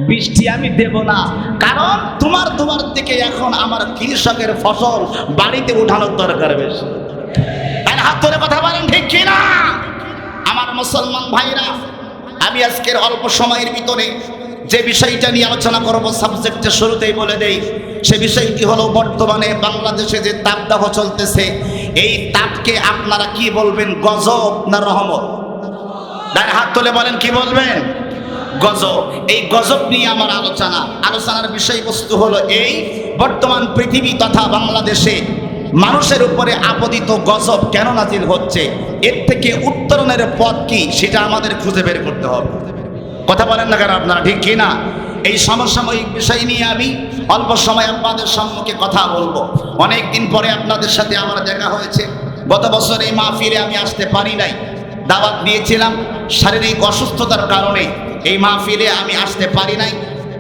বৃষ্টি আমি দেব না, কারণ তোমার থেকে এখন আমার কৃষকের ফসল বাড়িতে উঠানোর দরকার বেশি। আর হাত ধরে কথা বলেন ঠিক কিনা? আমার মুসলমান ভাইরা, আমি আজকের অল্প সময়ের ভিতরে যে বিষয়টা নিয়ে আলোচনা করব, সাবজেক্টের শুরুতেই বলে দেই, সে বিষয়টি হলো বর্তমানে বাংলাদেশে যে তাপদাহ চলতেছে, এই তাপকে আপনারা কি বলবেন, গজব না রহমত? হাত তুলে বলেন, কি বলবেন? গজব। এই গজব নিয়ে আমার আলোচনার বিষয়বস্তু হলো এই, বর্তমান পৃথিবী তথা বাংলাদেশে মানুষের উপরে আপতিত গজব কেন নাজিল হচ্ছে, এর থেকে উত্তরণের পথ কি, সেটা আমাদের খুঁজে বের করতে হবে। কথা বলেন না কেন আপনারা, ঠিক কিনা? এই সমসাময়িক বিষয় নিয়ে আমি অল্প সময় আপনাদের সম্মুখে কথা বলবো। অনেক দিন পরে আপনাদের সাথে আমার দেখা হয়েছে। গত বছর এই মাহফিলে আমি আসতে পারি নাই, দাওয়াত দিয়েছিলাম, শারীরিক অসুস্থতার কারণে এই মাহফিলে আমি আসতে পারি নাই।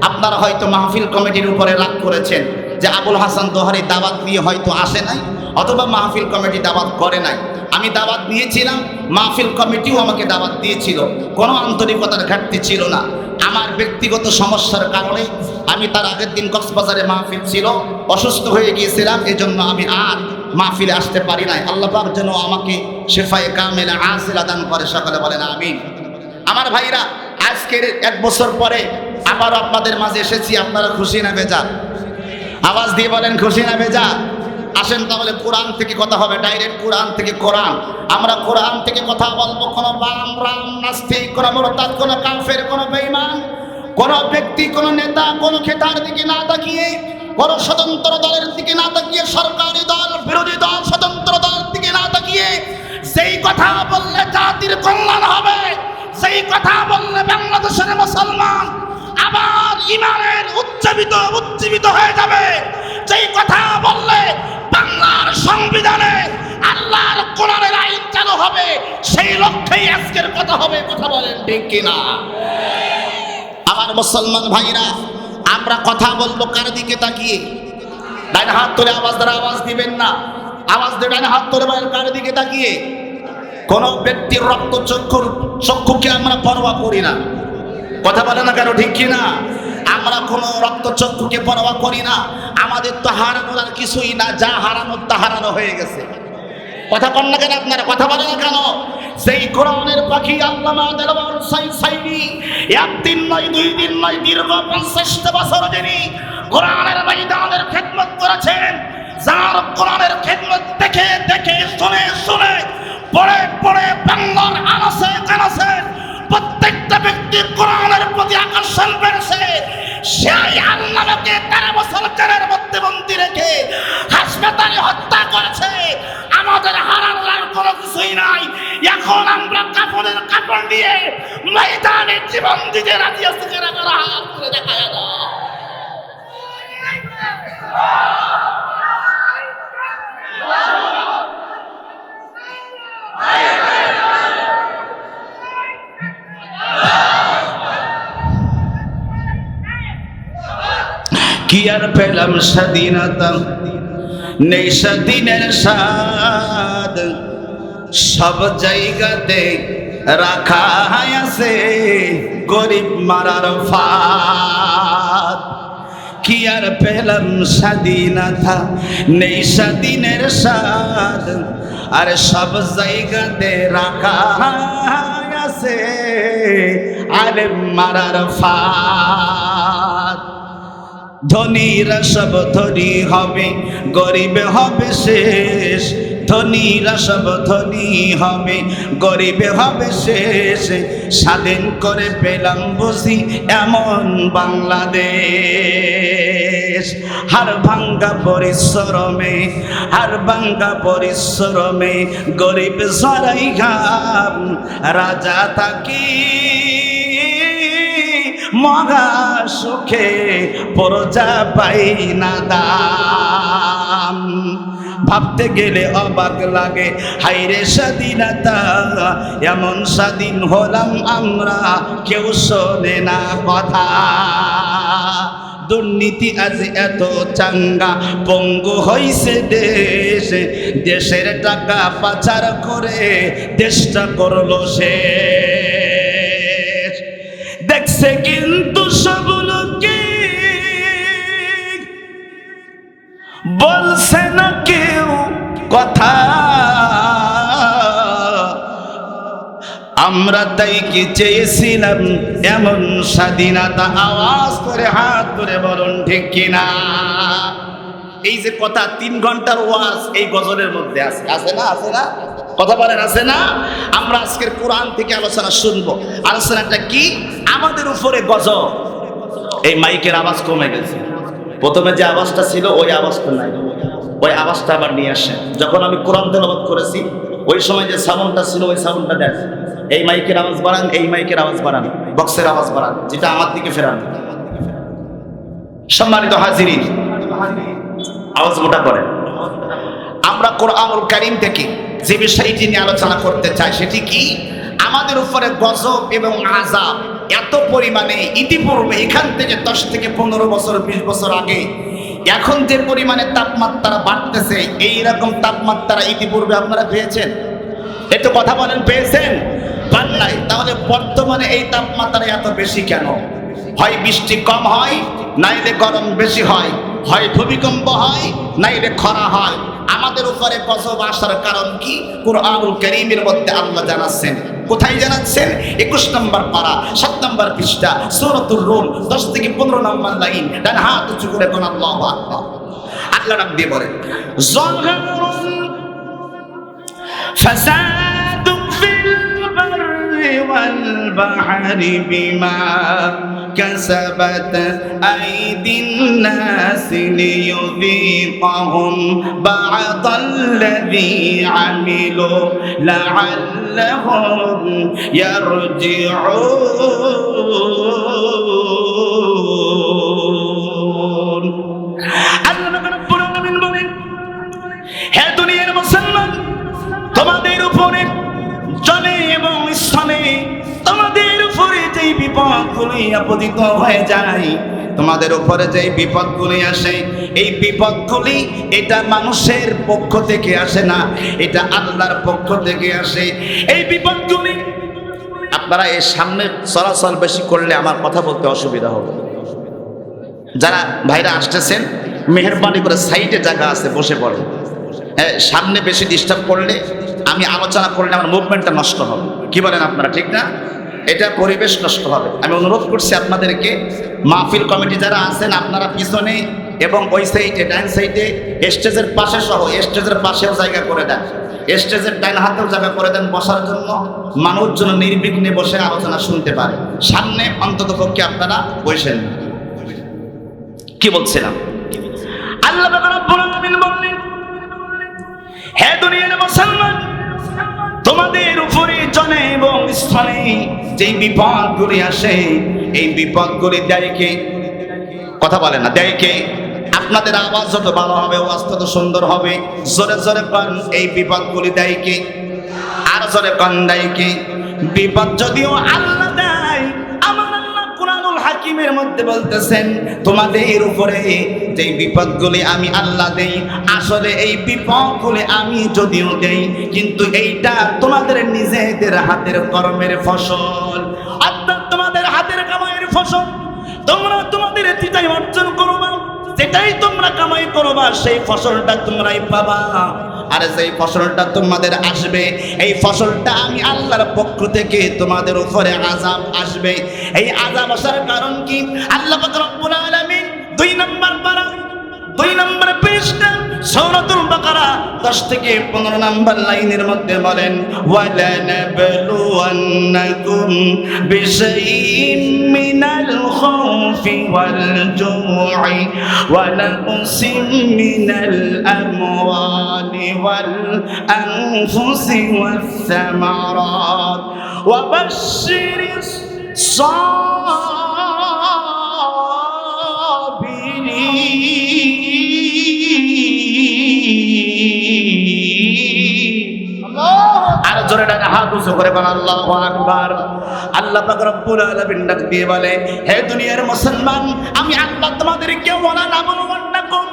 আপনারা হয়তো মাহফিল কমিটির উপরে রাগ করেছেন যে আবুল হাসান দোহারি দাওয়াত নিয়ে হয়তো আসে নাই, অথবা মাহফিল কমিটি দাওয়াত করে নাই। আমি দাওয়াত নিয়েছিলাম, মাহফিল কমিটিও আমাকে দাওয়াত দিয়েছিল, কোনো আন্তরিকতার ঘাটতি ছিল না। আমার ব্যক্তিগত সমস্যার কারণে আমি তার আগের দিন কক্সবাজারে মাহফিল ছিল, অসুস্থ হয়ে গিয়েছিলাম, এজন্য আমি আর মাহফিলে আসতে পারি নাই। আল্লাহ পাক যেন আমাকে শেফায়ে কামেলা আজেলা দান করে, সকলে বলেন আমিন। আমার ভাইরা, আজকের 1 বছর পরে আবার আপনাদের মাঝে এসেছি, আপনারা খুশি না বেজার? আওয়াজ দিয়ে বলেন, খুশি না বেজার? আসেন তাহলে কোরআন থেকে কথা হবে, ডাইরেক্ট কোরআন থেকে কোরআন। আমরা কোরআন থেকে কথা বলবো। কোনো বাম রাম নাস্তিক, কোনো মুরতাদ, কোনো কাফের, কোনো বেঈমান, কোনো ব্যক্তি, কোনো নেতা, কোনো খেতার দিকে না তাকিয়ে, কোনো স্বতন্ত্র দলের দিকে না তাকিয়ে, সরকারি দল, বিরোধী দল, স্বতন্ত্র দলের দিকে না তাকিয়ে, যেই কথা বললে জাতির কল্যাণ হবে, সেই কথা বললে বাংলাদেশের মুসলমান আবার ইমানের উজ্জীবিত হয়ে যাবে, যেই কথা বললে বাংলার সংবিধানে আল্লাহর কোরআনের আইন চালু হবে, সেই লক্ষ্যেই আজকের কথা হবে। কথা বলেন ঠিক কিনা? আমার মুসলমান ভাইরা, আমরা কথা বলবো কার দিকে তাকিয়ে? ডান হাত তুলে আওয়াজ দ্বারা আওয়াজ দিবেন না, আওয়াজ দিয়ে ডান হাত তুলে বলেন কার দিকে তাকিয়ে? কোন ব্যক্তির রক্ত চক্ষুকে আমরা পরোয়া করি না। কথা বলে না কেন, ঠিক কিনা? আমরা কোনো রক্ত চক্ষুকে পরোয়া করি না। আমাদের তো হারানোর আর কিছুই না, যা হারানোর তা হারানো হয়ে গেছে। কথা বলেন না কেন আপনারা? কথা বলেন না কেন? সেই কোরআনের পাখি আল্লামা দেলওয়ার সাইনি 1 দিন নয় 2 দিন নয়, দীর্ঘ 50টা বছর যিনি কোরআনের ময়দানের খেদমত করেছেন, যার কোরআনের খেদমত দেখে দেখে শুনে শুনে পড়ে পড়ে বাংলার আনাসে কানাসে প্রত্যেকটা ব্যক্তির কোরআনের প্রতি আকর্ষণ বেড়েছে, সেই আল্লাহকে 13 বছর জেলের মধ্যে বন্দী রেখে হাসপাতালে হত্যা করেছে। আমাদের হারানোর আর কোনো কিছুই নাই। এখন আমরা কাপড়ের কাপড় দিয়ে ময়দানে জীবন দিতে রাজি আছি, যারা হাত তুলে দেখা যায়। কি আর পেলাম স্বাধীনতা, নেই স্বাধীনের স্বাদ, সব জায়গাতে রাখা আছে গরিব মারার ফাঁদ। কি আর পেলাম স্বাধীনতা, নেই স্বাধীনের স্বাদ, আর সব জায়গাতে রাখা আছে আরে মারার ফাঁদ। ধনীরা সব ধনী হবে, গরিব হবে শেষ। ধনীরা সব ধনী হবে, গরিব হবে শেষ। স্বাধীন করে পেলাম বুঝি এমন বাংলাদেশ। হাড় ভাঙ্গা পরিশ্রমে, হাড় ভাঙ্গা পরিশ্রমে গরিব সরাই ঘাম, রাজা থাকি মগা সুখে প্রজা পাই না দাম। ভাবতে গেলে অবাক লাগে, হাইরে স্বাধীনতা, এমন স্বাধীন হলাম আমরা, কেউ শোনে না কথা। দুর্নীতি আজ এত চাঙ্গা, পঙ্গু হইছে দেশ, দেশের টাকা পাচার করে দেশটা করলো শেষ। দেখছে কিন্তু সব কথা, আমরা তাই কি চেয়েছিলাম এমন স্বাধীনতা। আওয়াজ করে হাত ধরে বলুন ঠিক কিনা। এই যে কথা 3 ঘন্টার ওয়াজ এই গজলের মধ্যে আছে, আছে না? আছে না? কথা বলেন, আছে না? আমরা আজকের কোরআন থেকে আলোচনা শুনবো। আলোচনাটা কি? আমাদের উপরে গজল। এই মাইকের আওয়াজ কমে গেছে, প্রথমে যে আওয়াজটা ছিল ওই আওয়াজটা নাই, ওই আওয়াজটা আবার নিয়ে আসেন। যখন আমি কোরআন তেলাওয়াত করেছি ওই সময় যে সাউন্ডটা ছিল ওই সাউন্ডটা দেন। এই মাইকের আওয়াজ বাড়ান, এই মাইকের আওয়াজ বাড়ান, বক্সের আওয়াজ বাড়ান, যেটা আমার দিকে ফেরান। সম্মানিত হাজিরিন, আওয়াজ মোটা করেন। আমরা কোরআনুল কারীম থেকে যে বিষয়টি নিয়ে আলোচনা করতে চাই সেটি কি? আমাদের উপরে গজব এবং আযাব এত পরিমাণে ইতিপূর্বে এখান থেকে 10 থেকে 15 বছর 20 বছর আগে এখন যে পরিমাণে তাপমাত্রা বাড়তেছে, এইরকম তাপমাত্রা ইতিপূর্বে আপনারা পেয়েছেন? একটু কথা বলেন, পেয়েছেন? পান নাই? তাহলে বর্তমানে এই তাপমাত্রা এত বেশি কেন? হয় বৃষ্টি কম হয়, নাইলে গরম বেশি হয়, হয় ভূমিকম্প হয়, নাইলে খরা হয়। আমাদের উপরে গজব আসার কারণ কি? কুরআনুল কারীমের মধ্যে আল্লাহ জানাচ্ছেন। কোথায় জানাচ্ছেন? 21 নম্বর পারা 7 নম্বর পৃষ্ঠা সূরাতুর রুম 10 থেকে 15 নম্বর লাইন। ডান হাত উঁচু করে কোন আল্লাহু আকবার। আল্লাহ নাম দিয়ে বলেন, যাহারুন ফাসাদু ফিল বাররি ওয়াল বাহরি বিমা কাসাবাত আইদিন নাস লিয়ুযীকাহুম বা'দাল্লাযী আমিলু লা'আল্লাহুম ইয়ারজিউন। আল্লাহ রাব্বুল আলামিন বলেন, হে দুনিয়ার মুসলমান, তোমাদের উপরে জলে এবং স্থলে তোমাদের উপরে যেই বিপদগুলি আপতিত হয়ে যায়, তোমাদের উপরে যেই বিপদগুলি আসে, এই বিপদগুলি এটা মানুষের পক্ষ থেকে আসে না, এটা আল্লাহর পক্ষ থেকে আসে। এই বিপদগুলি আপনারা এর সামনে চলাচল বেশি করলে আমার কথা বলতে অসুবিধা হবে। যারা ভাইরা আসতেছেন মেহেরবানি করে সাইডে জায়গা আছে বসে পড়ে। সামনে বেশি ডিস্টার্ব করলে, আমি আলোচনা করলে আমার মুভমেন্টটা নষ্ট হবে। কি বলেন আপনারা? ঠিক না? এটা পরিবেশ নষ্ট হবে। আমি অনুরোধ করছি আপনাদেরকে, মাহফিল কমিটি যারা আছেন আপনারা পিছনে এবং ওই সাইডে ডান সাইডে স্টেজের পাশে সহ স্টেজের পাশেও জায়গা করে দেন, স্টেজের ডান হাতেও জায়গা করে দেন বসার জন্য, মানুষ যেন নির্বিঘ্নে বসে আলোচনা শুনতে পারে। সামনে অন্তত পক্ষে আপনারা বসেন। কি বলছিলাম? আল্লাহ রাব্বুল আলামিন বললেন, হে দুনিয়ার মুসলমান, তোমাদের উপরে জলে এবং স্থলে যেই বিপদগুলি আসে, এই বিপদগুলি দেয় কে? কথা বলে না, দেয় কে? আপনাদের আওয়াজ যত ভালো হবে ওয়াজ তত সুন্দর হবে। জোরে জোরে কোন, এই বিপদগুলি দেয় কে? আর জোরে কোন, দেয় কে? বিপদ যদিও আল্লাহ দেয়, আমার আল্লাহ কুরআনুল হাকিমের মধ্যে বলতেছেন, তোমাদের উপরে যেই বিপদগুলি আমি আল্লাহ দেই, আসলে এই বিপদগুলি আমি যদিও দেই, কিন্তু এইটা তোমাদের নিজেদের হাতের কর্মের ফসল, অর্থাৎ তোমাদের হাতের কামাইয়ের ফসল। তোমরা তোমাদের যেটাই অর্জন করবা, যেটাই তোমরা কামাই করবা, সেই ফসলটা তোমরাই পাবা। আর যেই ফসলটা তোমাদের আসবে, এই ফসলটা আমি আল্লাহর পক্ষ থেকে তোমাদের উপরে আযাব আসবে। এই আযাব আসার কারণ কি? আল্লাহ পাক রব্বুল আলামিন 2 নম্বর পারা 2 নম্বর পৃষ্ঠা সূরাতুল বাকারা 10 থেকে 15 নম্বর লাইনের মধ্যে বলেন, ওয়ালা নাবলুওয়ান্নাকুম বিশাইইম মিনাল খাউফি ওয়াল জু'i ওয়া নাকসিম মিনাল আমওয়ালি ওয়াল আনফুসি ওয়াস সামারাত ওয়া বাশশিরিস আর জোরে ডান হাত উঁচু করে বলেন আল্লাহু আকবার। আল্লাহ পাক রব্বুল আলামিন ডাক দিয়ে বলে, হে দুনিয়ার মুসলমান, আমি আল্লাহ তোমাদেরকে ওয়ালা নাবলুওয়ান্নাকুম,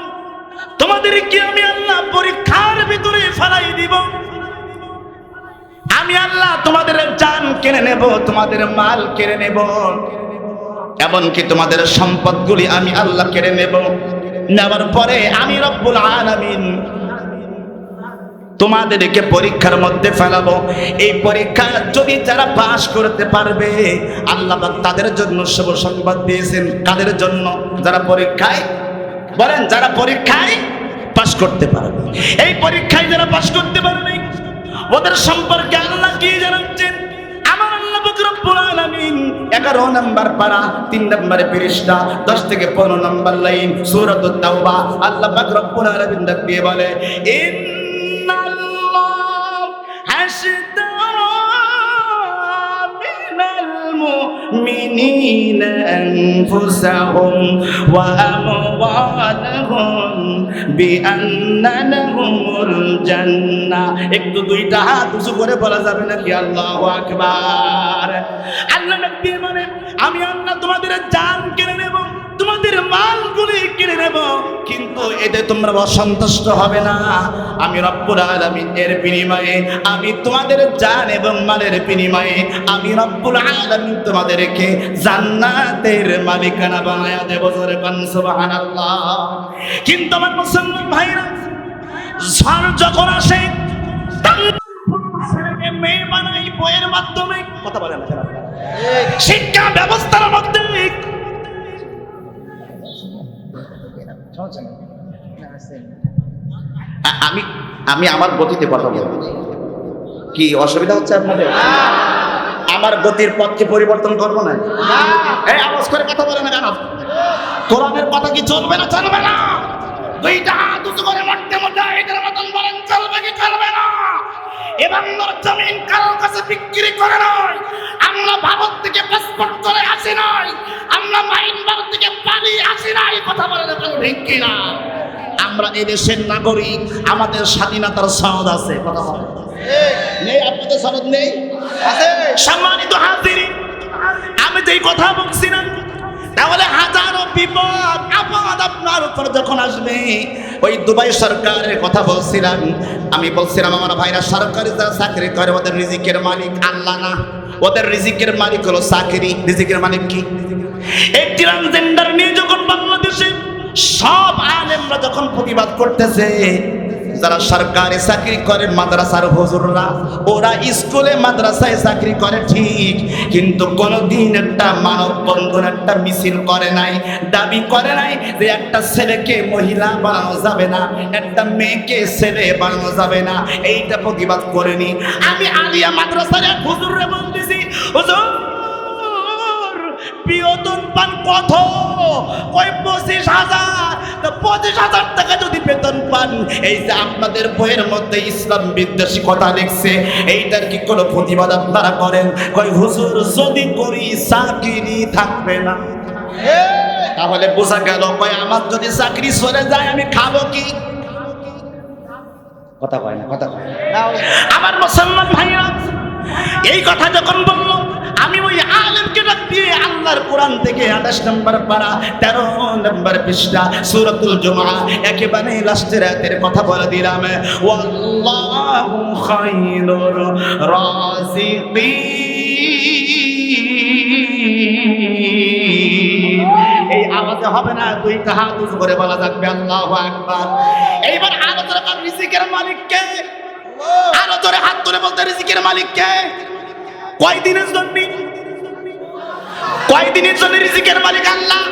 তোমাদেরকে আমি আল্লাহ পরীক্ষার ভিতরে ফেলাই দিব। আমি আল্লাহ তোমাদের জান কেড়ে নেব, তোমাদের মাল কেড়ে নেব, এমনকি তোমাদের সম্পদগুলি আমি আল্লাহ কেড়ে নেব। নেওয়ার পরে আমি রব্বুল আলামিন তোমাদেরকে পরীক্ষার মধ্যে ফেলাবো। এই পরীক্ষা যদি যারা পাশ করতে পারবে, আল্লাহ পাক তাদের জন্য শুভ সংবাদ দিয়েছেন। কাদের জন্য? যারা পরীক্ষায়, বলেন, যারা পরীক্ষায় পাশ করতে পারবে। এই পরীক্ষায় যারা পাশ করতে পারবে, ওদের সম্পর্কে আল্লাহ কি জানাচ্ছেন? আমার আল্লাহ পাক রব্বুল আলামিন 11 নম্বর পারা 3 নম্বরে পৃষ্ঠা 10 থেকে 15 নম্বর লাইন সূরাতুত তাওবা, আল্লাহ পাক রব্বুল আলামিন ডাক দিয়ে বলে, ইন্নাল্লাহ হাশতারা মিনাল মুমিনিনা আনফুসাহুম ওয়া আমওয়ালাহুম বিআন্না লাহুমুল জান্নাহ। একটু দুইটা হাত উঁচু করে বলা যাবে নাকি আল্লাহু আকবার? আল্লাহ নবী বলেন, আমি আল্লাহ তোমাদের জান কিনে নেব, তোমাদের মালগুলি কিনে নেব, কিন্তু এতে তোমরা অসন্তুষ্ট হবে না। আমি রব্বুল আলামিন এর বিনিময়ে, আমি তোমাদের জান এবং মালের বিনিময়ে আমি রব্বুল আলামিন তোমাদেরকে জান্নাতের মালিকানা বানায়া দেব। জোরে বলেন সুবহানাল্লাহ। কিন্তু আমার মুসলমান ভাইরা, ঝড় যখন আসে ছেলেকে মেয়ে বানাই বইয়ের মাধ্যমে, কথা বলে না শিক্ষা ব্যবস্থার মধ্যে। আমি আমার গতিতে কথা বলবো, কি অসুবিধা হচ্ছে আপনাদের? আমার গতির পথকে পরিবর্তন করবো না। এই আওয়াজ করে কথা বলে না কেন? কোরআনের কথা কি চলবে না? চলবে না। দুইটা হাত উঁচু করে মরতে মরতে এদের মতন বলেন, চলবে কি চলবে না? এবং জমিন কারোর কাছে বিক্রি করে নয়। আমরা ভারত থেকে পাসপোর্ট করে আসি নাই, আমরা মাইনবার থেকে পালিয়ে আসি নাই। কথা বলে না কেন? ঠিক কিনা? আমরা এই দেশের নাগরিক, আমাদের স্বাধীনতার সনদ আছে। কথা বলে নেই? আপনাদের সনদ নেই? সম্মানিত হাজিরিন, আমি যেই কথা বলছি না, তাহলে হাজারো বিপদ আপদ আপনার উপর যখন আসবে, ওই দুবাই সরকারের কথা বলছিলাম, আমি বলছিলাম আমার ভাইরা, সরকারি যারা চাকরি করে ওদের রিজিকের মালিক আল্লাহ না, ওদের রিজিকের মালিক হলো চাকরি। রিজিকের মালিক কি? এই ট্রান্সজেন্ডার নিয়ে যখন বাংলাদেশে সব আলেমরা যখন প্রতিবাদ করতেছে, যারা সরকারি চাকরি করে মাদ্রাসার হুজুররা, ওরা স্কুলে মাদ্রাসায় চাকরি করে ঠিক, কিন্তু কোনদিন একটা মানববন্ধন, একটা মিছিল করে নাই, দাবি করে নাই যে একটা ছেলেকে মহিলা বানানো যাবে না, একটা মেয়েকে ছেলে বানানো যাবে না। এইটা প্রতিবাদ করেনি। আমি আলিয়া মাদ্রাসার এক হুজুররে বলতেছি, হুজুর বেতন পান কত? ওই 25,000। 25,000 টাকা যদি বেতন পান, এই যে আপনাদের বইয়ের মধ্যে ইসলাম বিদ্বেষী কথা লিখছে, এইটার কি কোনো প্রতিবাদ আপনারা করেন? কই হুজুর যদি করি চাকরি থাকবে না। তাহলে বোঝা গেল, কই আমার যদি চাকরি চলে যায় আমি খাবো কি? কথা কয় না, কথা কয় না। আমার মুসলমান ভাইরা, এই কথা যখন বললো, আমি ওই আলেমকে ডাক দিয়ে আল্লাহর কোরআন থেকে 28 নম্বর পারা 13 নম্বর পৃষ্ঠা সূরাতুল জুমআ একেবারে লাস্টের আয়াতের কথা বলে দিলাম, ওয়াল্লাহু খায়রুর রাযিকিন। এই আওয়াজে হবে না, দুইটা হাত উঁচু করে বলা যাবে আল্লাহু আকবার। এইবার আলোচনা কর রিজিকের মালিক কে? আরো জোরে হাত তুলে বলতে, রিজিকের মালিক কে? কয়দিনের জন্য? কয়দিনের জন্য রিজিকের মালিক আল্লাহ?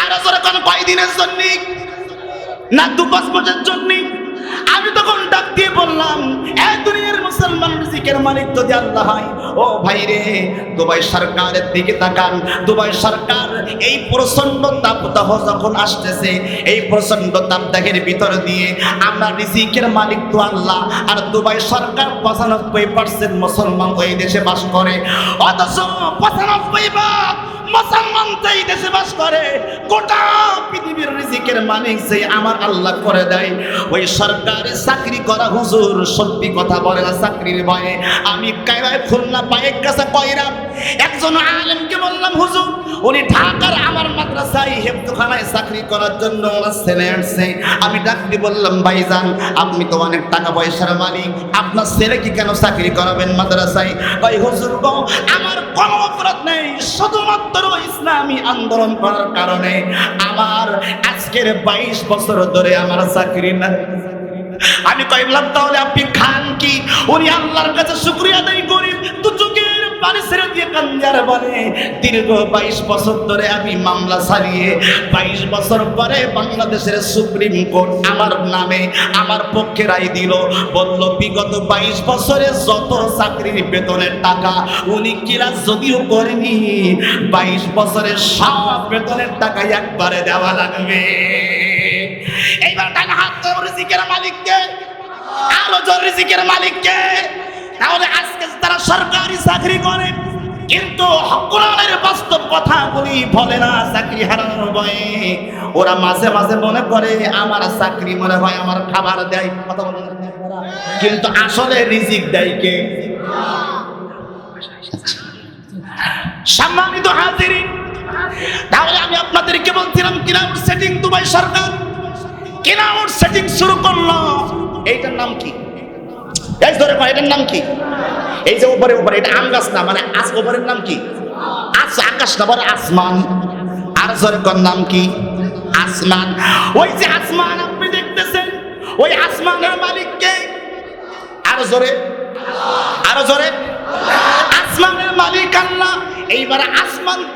আরো জোরে কোন কয়দিনের জন্য? না 2-5 বছরের জন্য? আমি তখন ডাক দিয়ে বললাম, এই দুনিয়ার মুসলমান, রিজিকের মালিক যদি আল্লাহ হয়, ও ভাই রে, দুবাই সরকারের দিকে তাকান। দুবাই সরকার এই প্রচন্ড তাপদাহ যখন আসতেছে, এই প্রচন্ড তাপদাহের ভিতর দিয়ে আমরা, রিজিকের মালিক তো আল্লাহ, আর দুবাই সরকার 95% মুসলমান ওই দেশে বাস করে, অথচ 95% মুসলমান যেই দেশে বাস করে, গোটা পৃথিবীর রিজিকের মালিক যে আমার আল্লাহ করে দেয়। ওই সরকারি চাকরি করা হুজুর সত্যি কথা বলে না চাকরির ভয়ে। আমি কায়রায় খুলনা পায়ের কাছে কইরা একজন আলেমকে বললাম, হুজুর উনি ঢাকার আমার মাদ্রাসায় হেফজখানায় চাকরি করার জন্য ওনার ছেলে আসছে। আমি ডাকতে বললাম, ভাইজান আপনি তো অনেক টাকা পয়সার মালিক, আপনার ছেলে কি কেন চাকরি করাবেন মাদ্রাসায়? ভাই হুজুর গো, আমার কোনো অপরাধ নেই, শুধুমাত্র ইসলামী আন্দোলন করার কারণে আমার আজকের 22 বছর ধরে আমার চাকরি নাই। আমি কইলাম তাহলে আপনি খান কি? উনি আল্লাহর কাছে শুকরিয়া আদায় করি তো চোখের পানি ছেড়ে দিয়ে কান্দার বলে, দীর্ঘ 22 বছর ধরে আমি মামলা চালিয়ে 22 বছর পরে বাংলাদেশের সুপ্রিম কোর্ট আমার নামে আমার পক্ষে রায় দিল। বলল বিগত 22 বছরে যত চাকরির বেতনের টাকা উনি ক্লাস যদিও করেনি, 22 বছরের সব বেতনের টাকা একবারে দেওয়া লাগবে। এইবার ডান হাত ধরে রিজিকের মালিককে, আরো জোর রিজিকের মালিককে। তাহলে আজকে তারা সরকারি চাকরি করে কিন্তু কোরআনের বাস্তব কথাগুলি বলে না, চাকরি হারানোর ভয়ে ওরা মাঝে মাঝে মনে করে আমার চাকরি মনে হয় আমার খাবার দেয়, কথা বলে না, কিন্তু আসলে রিজিক দেয় কে? সম্মানিত হাজিরিন, তাহলে আমি আপনাদেরকে বলছিলাম কিনাউট সেটিং দুবাই সরকার কিনাউট সেটিং শুরু করলো। এইটার নাম কি? এই ধরে কয় এটার নাম কি? এই যে উপরে উপরে এটা আম গাছ না, মানে উপরের নাম কি? আকাশ না, বলে আসমান। আর জোরে কোন নাম কি? আসমান। ওই যে আসমান আপনি দেখতেছেন, ওই আসমানের মালিক কে? আরো জোরে, আরো জোরে। আসমানের মালিক আল্লাহ। এইবার আসমান